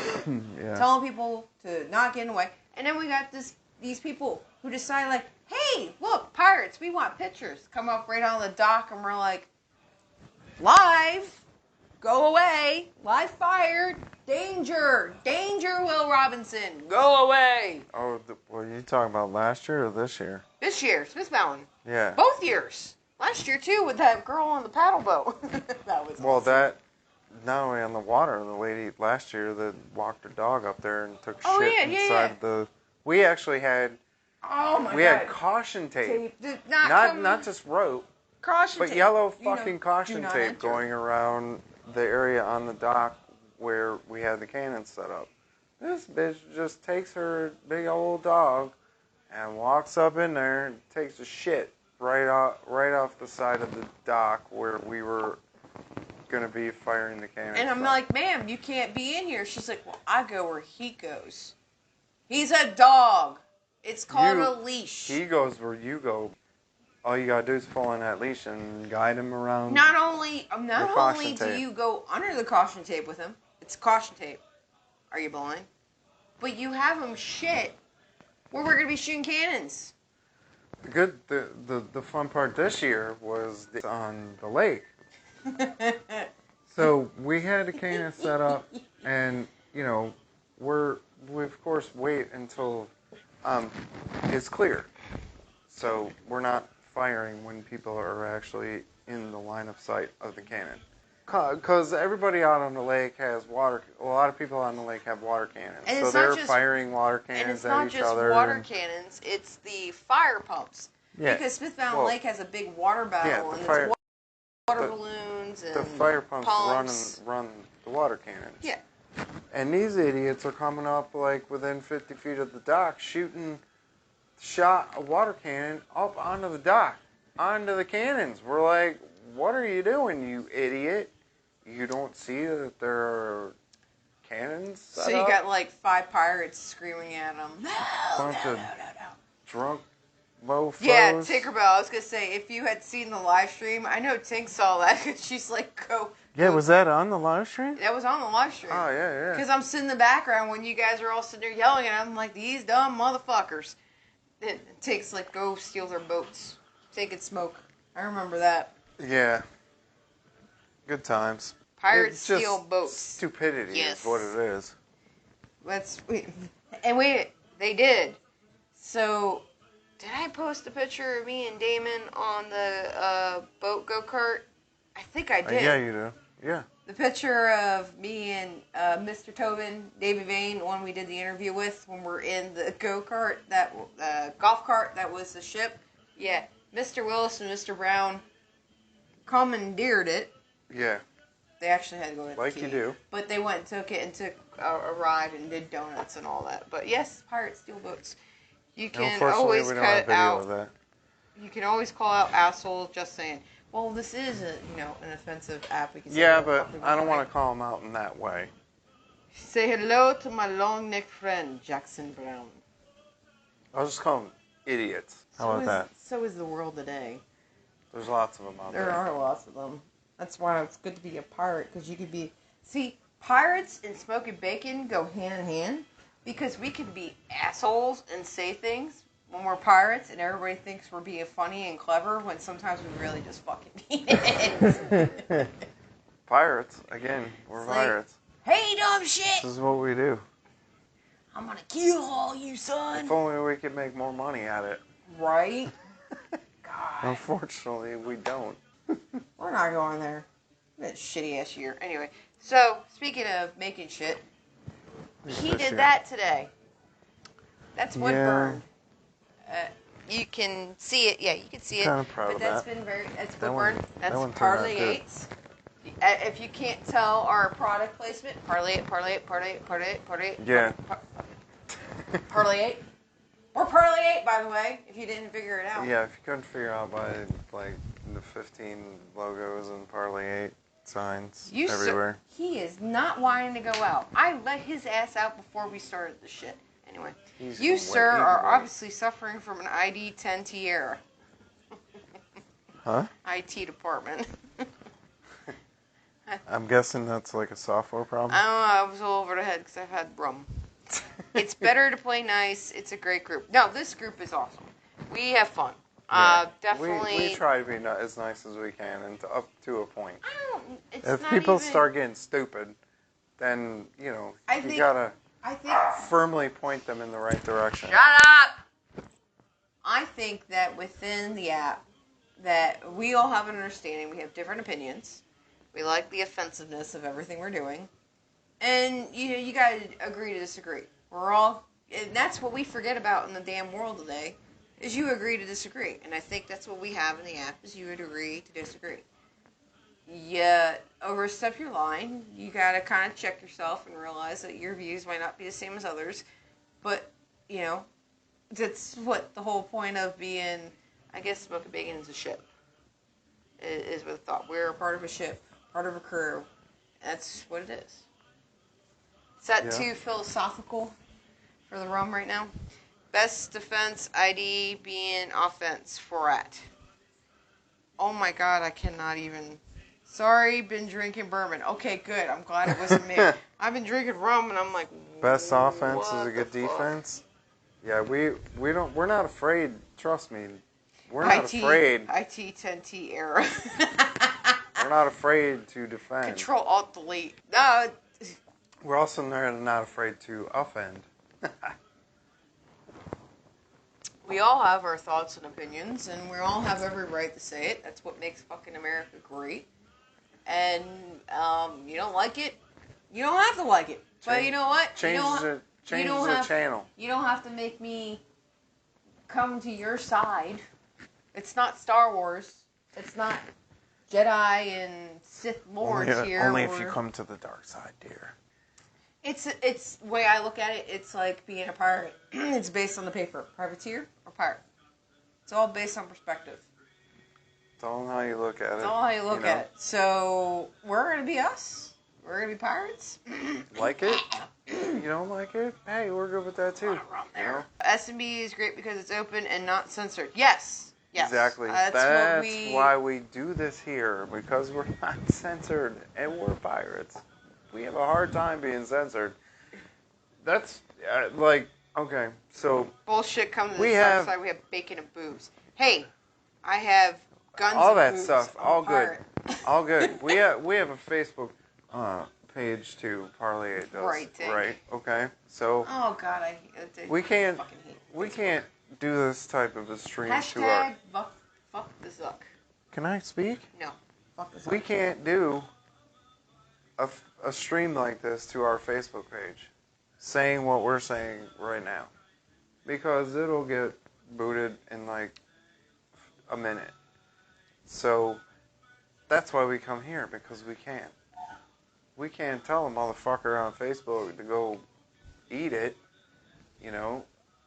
telling people to not get in the way, and then we got these people who decide, like, hey, look, pirates, we want pictures. Come up right on the dock, and we're like, live, go away, live fire, danger, Will Robinson, go away. Oh, were you talking about last year or this year? This year, Smith Mountain. Yeah. Both years. Last year, too, with that girl on the paddle boat. That was awesome. That, not only on the water, the lady last year that walked her dog up there and took shit inside the... We actually had... Oh my God. We had caution tape. Not just rope. Caution but tape. Yellow fucking caution tape going around the area on the dock where we had the cannon set up. This bitch just takes her big old dog and walks up in there and takes a shit right off the side of the dock where we were going to be firing the cannon. And I'm like, ma'am, you can't be in here. She's like, well, I go where he goes. He's a dog. It's called a leash. He goes where you go. All you gotta do is pull on that leash and guide him around. Not only do you go under the caution tape with him, it's caution tape. Are you blind? But you have him shit where we're gonna be shooting cannons. The fun part this year was on the lake. So we had the cannon set up, and we of course wait until it's clear. So we're not firing when people are actually in the line of sight of the cannon. Because everybody out on the lake has water. A lot of people on the lake have water cannons. And so they're firing water cannons at each other. And it's not just water cannons, it's the fire pumps. Yeah. Because Smith Mountain Lake has a big water battle, and there's water balloons and the fire pumps pumps. run the water cannons. Yeah. And these idiots are coming up like within 50 feet of the dock, shooting a water cannon up onto the dock, onto the cannons. We're like, what are you doing, you idiot? You don't see that there are cannons set So you up? got like 5 pirates screaming at them. Bunch of drunk mofos. Yeah, Tinkerbell. I was going to say, if you had seen the live stream, I know Tink saw that because she's like, Yeah, was that on the live stream? That was on the live stream. Oh, yeah. Because I'm sitting in the background when you guys are all sitting there yelling, and I'm like, these dumb motherfuckers. It takes like, go steal their boats. Take and smoke. I remember that. Yeah. Good times. Pirates steal boats. Stupidity is what it is. They did. So, did I post a picture of me and Damon on the boat go-kart? I think I did. Yeah, you do. Yeah. The picture of me and Mr. Tobin, Davey Vane, the one we did the interview with when we're in the go-kart, that golf cart that was the ship. Yeah, Mr. Willis and Mr. Brown commandeered it. Yeah. They actually had to go to the Like key. you do. But they went and took it and took a ride and did donuts and all that. But yes, pirates steal boats. You can always cut it out. You can always call out assholes just saying, well, this is an offensive app. We can say but I don't want to call them out in that way. Say hello to my long-necked friend, Jackson Brown. I'll just call them idiots. How about that? So is the world today. There's lots of them out there. There are lots of them. That's why it's good to be a pirate, because you could be... See, pirates and smoking bacon go hand in hand, because we can be assholes and say things when we're pirates, and everybody thinks we're being funny and clever, when sometimes we really just fucking mean it. Pirates, again, we're pirates. Like, hey, dumb shit! This is what we do. I'm gonna kill all you, son! If only we could make more money at it. Right? God. Unfortunately, we don't. We're not going there. That shitty-ass year. Anyway, so, speaking of making shit, he did that today. That's wood burned. You can see it. Yeah, you can see it. Kind of proud of that. That's wood burned. That's Parlay 8s. If you can't tell our product placement, Parlay 8. Yeah. Parlay 8. Or Parlay 8, by the way, if you didn't figure it out. Yeah, if you couldn't figure out by, like, the 15 logos and Parlay 8 signs everywhere. He is not wanting to go out. I let his ass out before we started the shit. Anyway, you, sir, are obviously suffering from an ID-10T error. Huh? IT department. I'm guessing that's like a software problem? I don't know. I was all over the head because I've had rum. It's better to play nice. It's a great group. No, this group is awesome. We have fun. Yeah. Definitely. We try to be as nice as we can, and up to a point. If not people even... start getting stupid, then, you gotta firmly point them in the right direction. Shut up! I think that within the app, that we all have an understanding. We have different opinions. We like the offensiveness of everything we're doing. And you gotta agree to disagree. And that's what we forget about in the damn world today, is you agree to disagree. And I think that's what we have in the app, is you would agree to disagree. You overstep your line. You gotta kind of check yourself and realize that your views might not be the same as others. But, That's what the whole point of being, I guess, Smoking Bacon is a ship. Is what I thought. We're a part of a ship, part of a crew. That's what it is. Is that too philosophical for the rum right now? Best defense ID being offense for at. Oh my god, I cannot even. Sorry, been drinking bourbon. Okay, good. I'm glad it wasn't me. I've been drinking rum and I'm like, best offense is a good defense. Yeah, we're not afraid. Trust me, we're not afraid. IT 10T era. We're not afraid to defend. Control Alt Delete. No. We're also not afraid to offend. We all have our thoughts and opinions, and we all have every right to say it. That's what makes fucking America great. And you don't like it, you don't have to like it. But you know what? Change the channel. You don't have to make me come to your side. It's not Star Wars. It's not Jedi and Sith Lords here. Only if you come to the dark side, dear. It's the way I look at it. It's like being a pirate. It's based on the paper. Privateer or pirate. It's all based on perspective. It's all how you look at it. It's all how you look at it. So we're gonna be us. We're gonna be pirates. Like it? You don't like it? Hey, we're good with that too. There. S&B is great because it's open and not censored. Yes. Exactly. That's why we do this here, because we're not censored and we're pirates. We have a hard time being censored. That's okay. So bullshit comes to the side. We have bacon and boobs. Hey, I have guns. All and that boobs. stuff. All good. All good. We have a Facebook page too. Parlay does. Right. Okay. So. Oh God, we can't. Fucking hate we can't do this type of a stream to our. Fuck the Zuck. Can I speak? No. Fuck the Zuck. We can't do a stream like this to our Facebook page, saying what we're saying right now, because it'll get booted in like a minute. So that's why we come here, because we can't. We can't tell a motherfucker on Facebook to go eat it,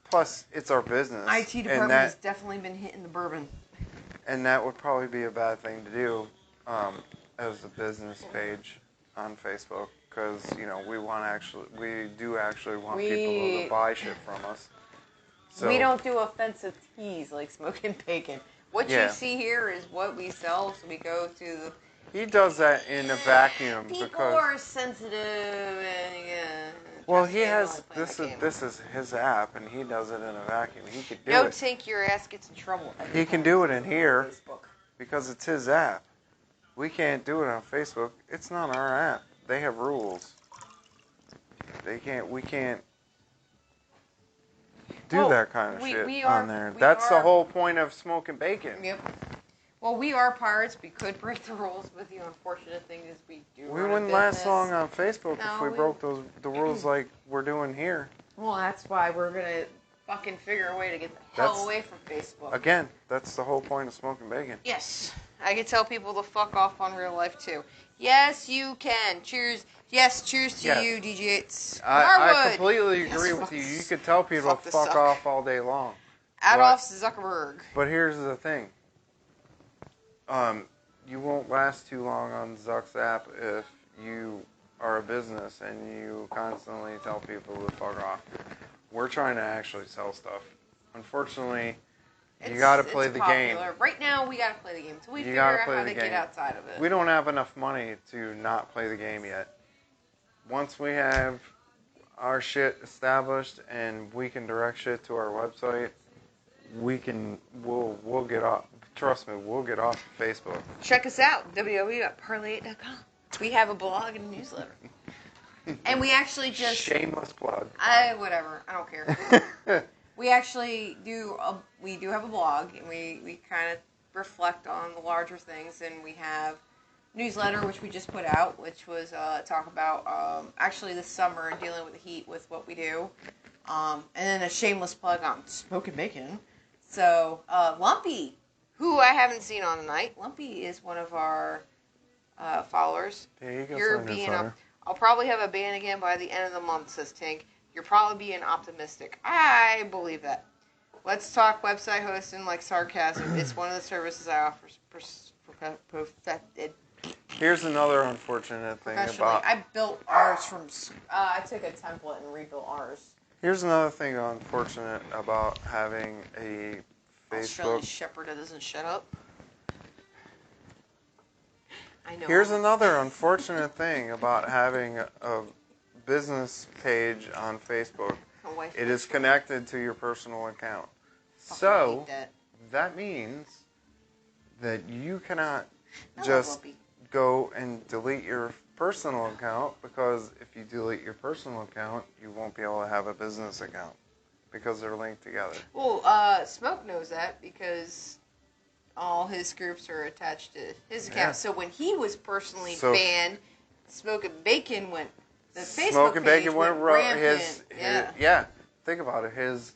Plus, it's our business. IT department has definitely been hitting the bourbon. And that would probably be a bad thing to do as a business page on Facebook, because we do actually want people to buy shit from us. So, we don't do offensive teas like Smoking Bacon. What you see here is what we sell, so we go to the... He does that in a vacuum. People are sensitive and... Well, he has... This is his app, and he does it in a vacuum. He could do it. Don't think your ass gets in trouble. He can do it in here, because it's his app. We can't do it on Facebook. It's not our app. They have rules. We can't do that kind of shit on there. That's the whole point of Smoking Bacon. Yep. Well, we are pirates. We could break the rules, but the unfortunate thing is we do. We wouldn't last long on Facebook if we broke the rules like we're doing here. Well, that's why we're gonna fucking figure a way to get the hell away from Facebook. Again, that's the whole point of Smoking Bacon. Yes. I can tell people to fuck off on real life, too. Yes, you can. Cheers. Yes, cheers to you, DJ8. I completely agree with you. You could tell people to fuck off all day long. Adolf Zuckerberg. But here's the thing. You won't last too long on Zuck's app if you are a business and you constantly tell people to fuck off. We're trying to actually sell stuff. Unfortunately... You gotta play the game. Right now, we gotta play the game until we figure out how to get outside of it. We don't have enough money to not play the game yet. Once we have our shit established and we can direct shit to our website, we'll get off. Trust me, we'll get off Facebook. Check us out, www.parlay8.com. We have a blog and a newsletter. And we actually just... Shameless plug. Whatever. I don't care. We actually do have a blog, and we kind of reflect on the larger things, and we have newsletter, which we just put out, which was talk about actually this summer and dealing with the heat with what we do, and then a shameless plug on Smoking Bacon. So Lumpy, who I haven't seen on tonight, Lumpy is one of our followers. There you go. I'll probably have a ban again by the end of the month, says Tink. You're probably being optimistic. I believe that. Let's talk website hosting like sarcasm. It's one of the services I offer perfected. Here's another unfortunate thing about... I built ours from... I took a template and rebuilt ours. Here's another thing unfortunate about having a Facebook... Australian Shepherd that doesn't shut up. I know. Here's another unfortunate thing about having a business page on Facebook. It is connected to your personal account. So, that means that you cannot just go and delete your personal account, because if you delete your personal account, you won't be able to have a business account because they're linked together. Well, Smoke knows that because all his groups are attached to his account. Yeah. So when he was personally banned, Smoke and Bacon went... The Facebook Smoke and Bacon went rampant. Yeah. Think about it. His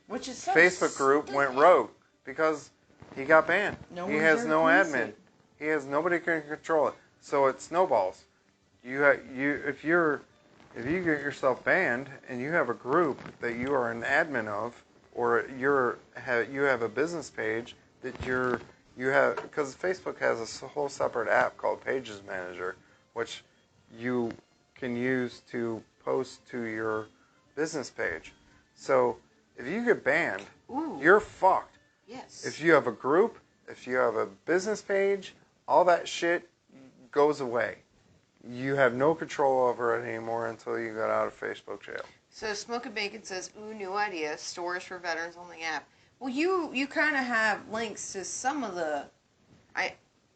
Which is so Facebook group went rogue because he got banned. He has no admin. He has nobody can control it. So it snowballs. If you get yourself banned and you have a group that you are an admin of, or you have a business page that you have, because Facebook has a whole separate app called Pages Manager, which you can use to post to your business page. So if you get banned, you're fucked. Yes. If you have a group, if you have a business page, all that shit goes away. You have no control over it anymore until you get out of Facebook jail. So Smoke and Bacon says, new idea, stores for veterans on the app. Well, you kind of have links to some of the...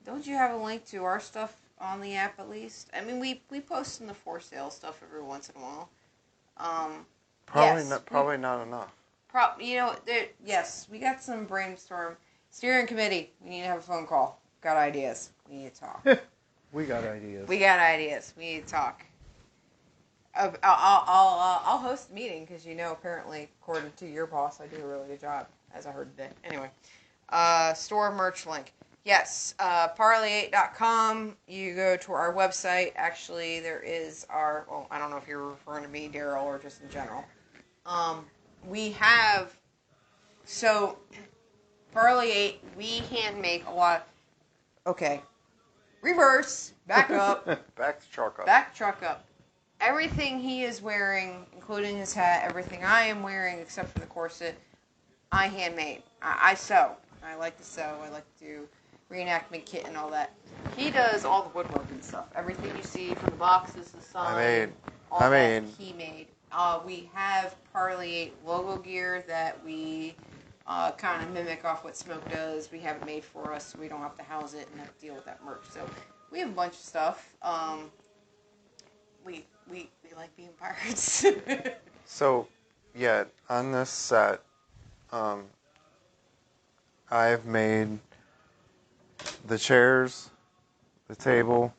Don't you have a link to our stuff on the app at least? I mean, we post in the for sale stuff every once in a while. Probably not enough. Yes, we got some brainstorm. Steering committee, we need to have a phone call. Got ideas. We need to talk. We got ideas. We need to talk. I'll host the meeting because apparently, according to your boss, I do a really good job, as I heard today. Anyway, store merch link. Yes, Parlay8.com. You go to our website. Actually, there is I don't know if you're referring to me, Daryl, or just in general. We have, Parlay8, we hand make a lot. Okay. Reverse, back up. Back the truck up. Back truck up. Everything he is wearing, including his hat, everything I am wearing, except for the corset, I handmade. I sew. I like to sew. I like to do reenactment kit and all that. He does all the woodworking stuff. Everything you see from the boxes, the sign, he made. We have Parlay8 logo gear that we kind of mimic off what Smoke does. We have it made for us, so we don't have to house it and have to deal with that merch. So we have a bunch of stuff. We like being pirates. So, on this set, I've made the chairs, the table,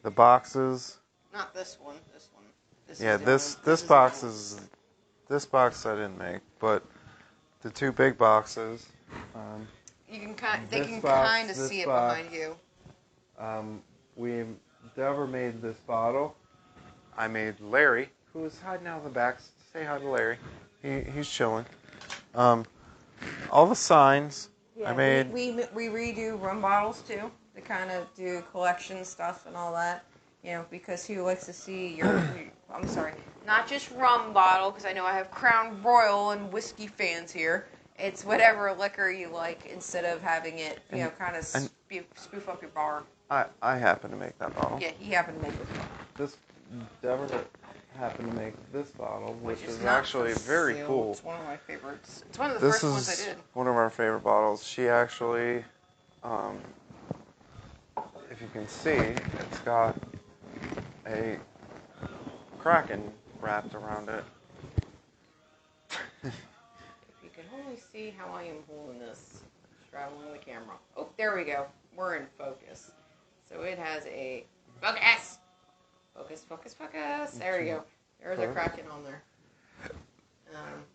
the boxes. Not this one. This box I didn't make, but the two big boxes. They can kind of see it behind you. Deborah made this bottle. I made Larry, who is hiding out in the back. Say hi to Larry. He's chilling. All the signs I made. We redo rum bottles too. To kind of do collection stuff and all that. Because he likes to see I'm sorry, not just rum bottle, because I know I have Crown Royal and whiskey fans here. It's whatever liquor you like, instead of having it, kind of spoof up your bar. I happen to make that bottle. Yeah, he happened to make this bottle. Deborah happened to make this bottle, which is actually very cool. It's one of my favorites. It's one of the first ones I did. One of our favorite bottles. She actually, if you can see, it's got a kraken wrapped around it. If you can only see how I am holding this, traveling the camera. Oh, there we go. We're in focus. So it has a focus. Focus. There we go. There's a kraken on there.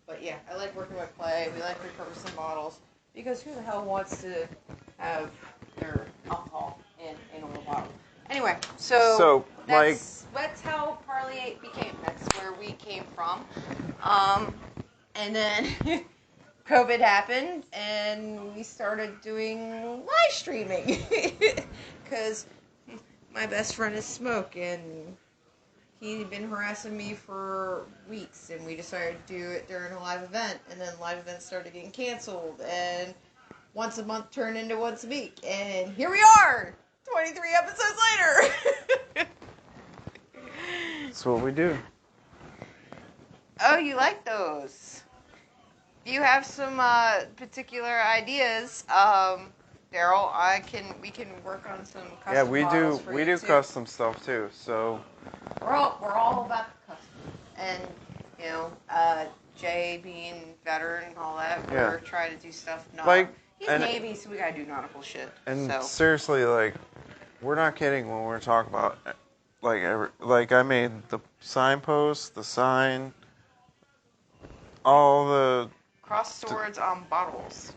But yeah, I like working with clay. We like repurposing bottles because who the hell wants to have their alcohol in a little bottle? Anyway, so that's how Parlay8 became. That's where we came from. And then COVID happened, and we started doing live streaming. Because my best friend is Smoke, and he'd been harassing me for weeks, and we decided to do it during a live event. And then live events started getting canceled, and once a month turned into once a week. And here we are, 23 episodes later. That's what we do. Oh, you like those? Do you have some particular ideas? Daryl, we can work on some custom Yeah, we models do. for We you do too. custom stuff too. So We're all about the custom. And Jay being veteran and all that, we're trying to do stuff. He's Navy, so we gotta do nautical shit. And so. seriously, like, we're not kidding when we're talking about, like I made the signpost, the sign, all the. Cross swords on bottles.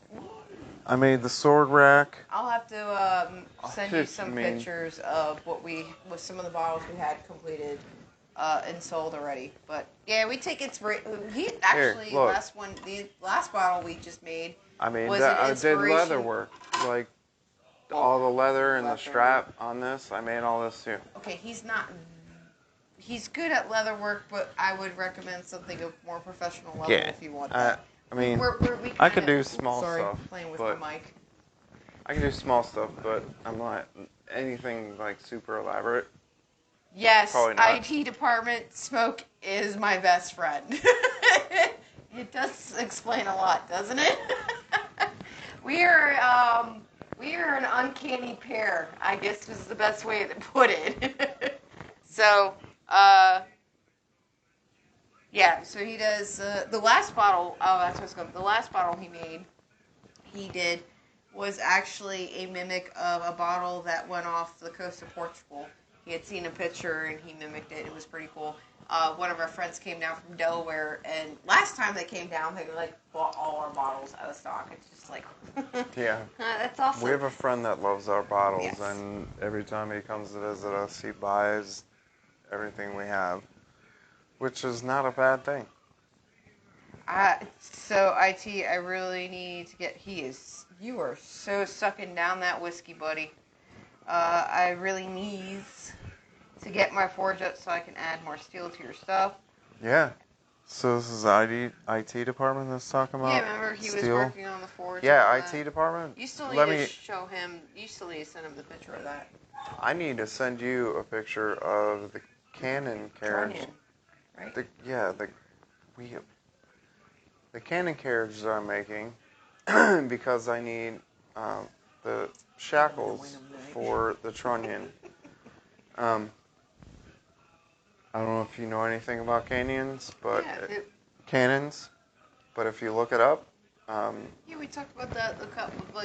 I made the sword rack. I'll have to send you some pictures of with some of the bottles we had completed and sold already. But yeah, we take the last bottle we just made. I mean, was I did leather work, like all the leather and the strap on this. I made all this too. Okay, he's good at leather work, but I would recommend something of more professional level if you want that. I mean, I could do small stuff. Playing with but my mic. I can do small stuff, but I'm not anything like super elaborate. Yes, IT department Smoke is my best friend. It does explain a lot, doesn't it? We are an uncanny pair, I guess is the best way to put it. So, yeah, so he does, the last bottle, the last bottle he did, was actually a mimic of a bottle that went off the coast of Portugal. He had seen a picture and he mimicked it. It was pretty cool. One of our friends came down from Delaware, and last time they came down, they bought all our bottles out of stock. It's just like, yeah, that's awesome. We have a friend that loves our bottles, and every time he comes to visit us, he buys everything we have, which is not a bad thing. So IT, I really need to get. You are so sucking down that whiskey, buddy. I really need to get my forge up so I can add more steel to your stuff. Yeah. So this is the IT department that's talking about. Yeah, remember he was working on the forge. Yeah, IT department. You still need to show him. You still need to send him the picture of that. I need to send you a picture of the cannon carriage. Right. The cannon carriage that I'm making because I need the shackles for the trunnion. I don't know if you know anything about cannons, but cannons. But if you look it up, yeah, we talked about that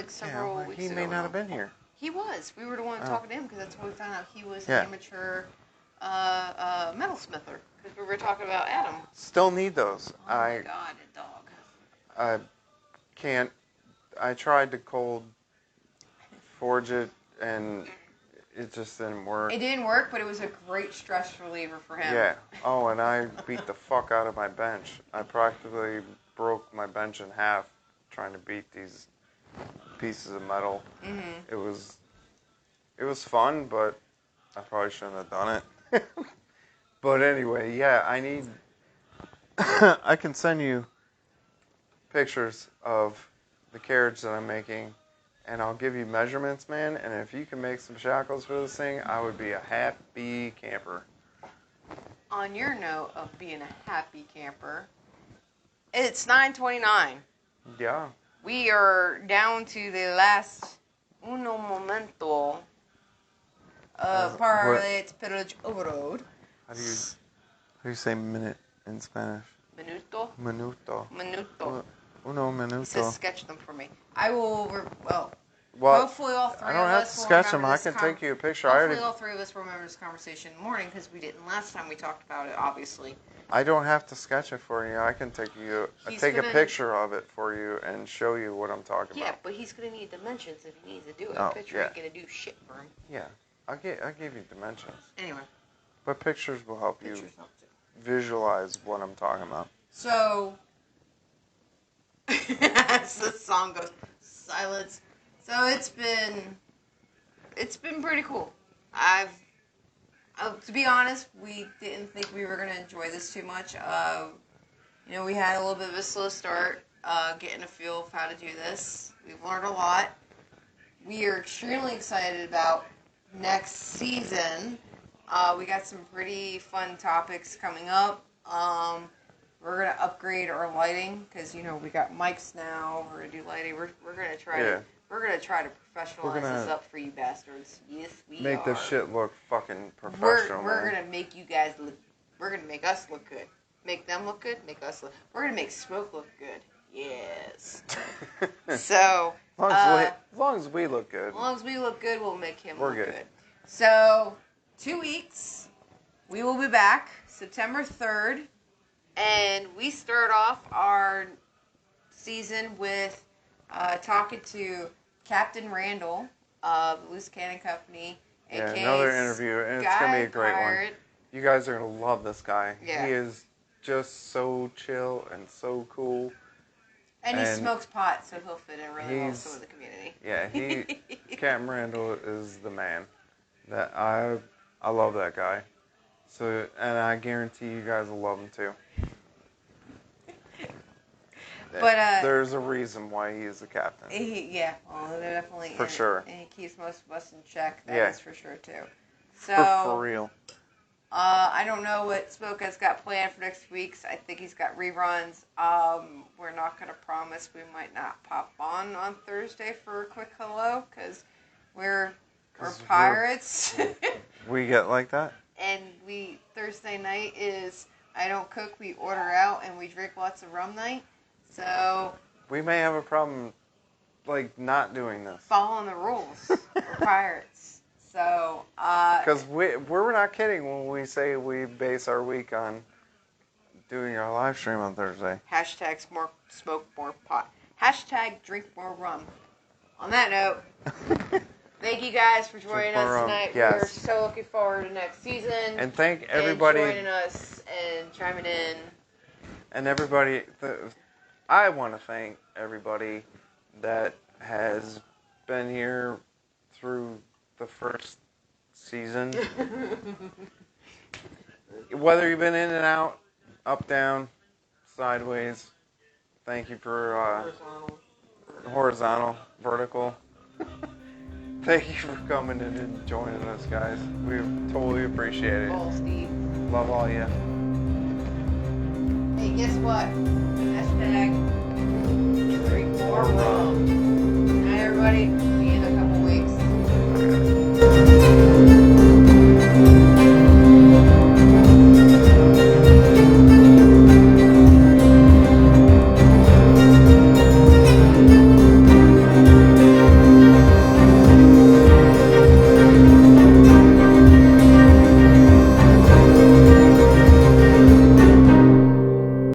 several weeks ago. He may not have been here. He was. We were the one talking to him because that's when we found out he was an amateur metalsmither. Because we were talking about Adam. Still need those. Oh my God, a dog. I can't. I tried to cold forge it, and it just didn't work. It didn't work, but it was a great stress reliever for him. Yeah. Oh, and I beat the fuck out of my bench. I practically broke my bench in half trying to beat these pieces of metal. Mm-hmm. It was fun, but I probably shouldn't have done it. But anyway, yeah, I need. I can send you pictures of the carriage that I'm making, and I'll give you measurements, man, and if you can make some shackles for this thing, I would be a happy camper. On your note of being a happy camper, it's 9:29. Yeah. We are down to the last uno momento of Parlay, it's Pillage Overload. How do you say minute in Spanish? Minuto. Minuto. Uno minuto. He says sketch them for me. I will, hopefully all three of us I don't have to sketch them. I can take you a picture. Hopefully all three of us remember this conversation in the morning because we didn't last time we talked about it, obviously. I don't have to sketch it for you. I can take a picture of it for you and show you what I'm talking about. Yeah, but he's going to need dimensions if he needs to do it. A picture ain't going to do shit for him. Yeah, I'll give you dimensions. Anyway. But pictures will help you visualize what I'm talking about. So, as the song goes, silence. So it's been pretty cool. To be honest, we didn't think we were going to enjoy this too much. We had a little bit of a slow start, getting a feel of how to do this. We've learned a lot. We are extremely excited about next season. We got some pretty fun topics coming up. We're going to upgrade our lighting because, we got mics now. We're going to do lighting. We're going to try to... We're going to try to professionalize this up for you bastards. Yes, we make are. this shit look fucking professional. We're going to make you guys look... We're going to make us look good. Make them look good, make us look... We're going to make Smoke look good. Yes. So... As long as we look good. As long as we look good, we'll make him look good. good. So, 2 weeks, we will be back, September 3rd, and we start off our season with talking to Captain Randall of the Loose Cannon Company, a.k.a. another interview, and it's going to be a great one. You guys are going to love this guy. Yeah. He is just so chill and so cool. And he smokes pot, so he'll fit in really well with the community. Yeah, Captain Randall is the man. That I love that guy. So, and I guarantee you guys will love him too. But there's a reason why he is the captain. Well, definitely for sure. And he keeps most of us in check. That is for sure too. So for real. I don't know what Smoke has got planned for next week. I think he's got reruns. We're not going to promise we might not pop on Thursday for a quick hello because we're pirates. We get like that. And Thursday night is I don't cook, we order out, and we drink lots of rum night. So we may have a problem, not doing this. Following the rules. We're pirates. So, because we're not kidding when we say we base our week on doing our live stream on Thursday. Hashtag smoke more pot. Hashtag drink more rum. On that note, thank you guys for joining us tonight. Yes. We're so looking forward to next season. And thank everybody and joining us and chiming in. And everybody, I want to thank everybody that has been here through the first season. Whether you've been in and out, up, down, sideways, thank you for horizontal, vertical. Thank you for coming in and joining us, guys. We totally appreciate it. Well, Steve. Love all you. Hey, guess what? Hashtag drink more rum. Good night, everybody.